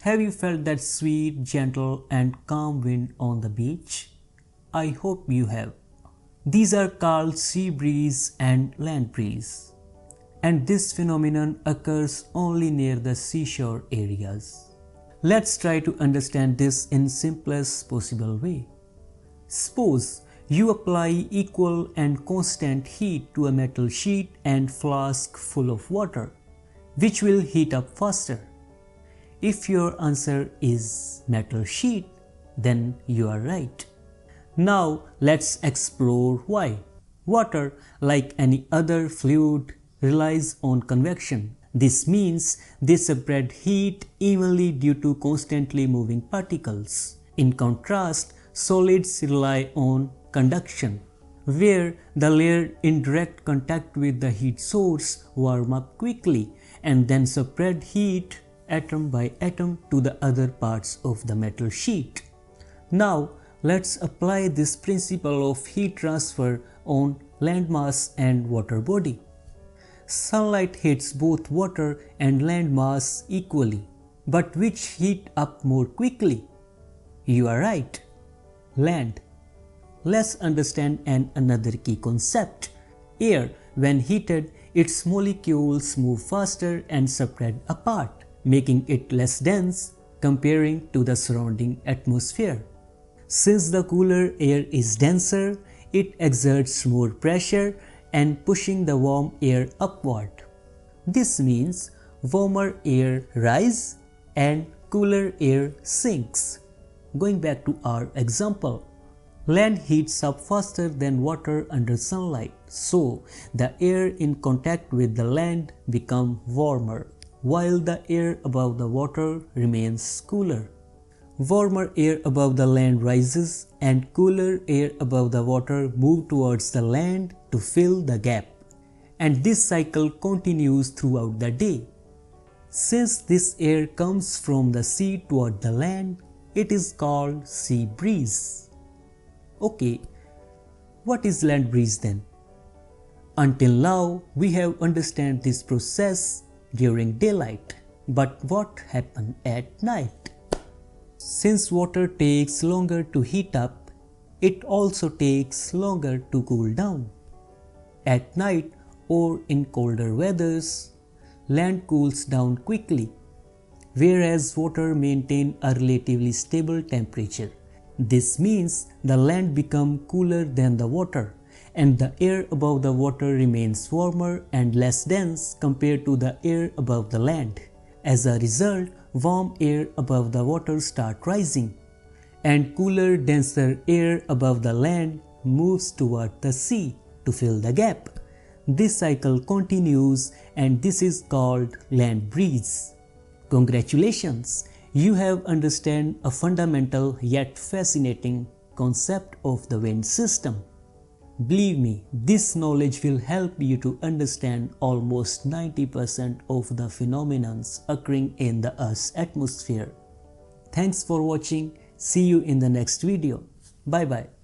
Have you felt that sweet, gentle and calm wind on the beach? I hope you have. These are called sea breeze and land breeze. And this phenomenon occurs only near the seashore areas. Let's try to understand this in simplest possible way. Suppose you apply equal and constant heat to a metal sheet and flask full of water, which will heat up faster. If your answer is metal sheet, then you are right. Now let's explore why. Water, like any other fluid, relies on convection. This means they spread heat evenly due to constantly moving particles. In contrast, solids rely on conduction, where the layer in direct contact with the heat source warm up quickly and then spread heat atom by atom to the other parts of the metal sheet. Now let's apply this principle of heat transfer on landmass and water body. Sunlight hits both water and land mass equally, but which heat up more quickly? You are right, land. Let's understand another key concept. Air, when heated, its molecules move faster and spread apart, making it less dense comparing to the surrounding atmosphere. Since the cooler air is denser, it exerts more pressure and pushing the warm air upward. This means warmer air rises and cooler air sinks. Going back to our example, land heats up faster than water under sunlight, so the air in contact with the land becomes warmer, while the air above the water remains cooler. Warmer air above the land rises and cooler air above the water move towards the land to fill the gap. And this cycle continues throughout the day. Since this air comes from the sea toward the land, it is called sea breeze. Okay, what is land breeze then? Until now, we have understood this process during daylight. But what happens at night? Since water takes longer to heat up, it also takes longer to cool down. At night or in colder weathers, land cools down quickly, whereas water maintains a relatively stable temperature. This means the land becomes cooler than the water, and the air above the water remains warmer and less dense compared to the air above the land. As a result, warm air above the water starts rising, and cooler, denser air above the land moves toward the sea to fill the gap. This cycle continues, and this is called land breeze. Congratulations! You have understood a fundamental yet fascinating concept of the wind system. Believe me, this knowledge will help you to understand almost 90% of the phenomena occurring in the Earth's atmosphere. Thanks for watching. See you in the next video. Bye bye.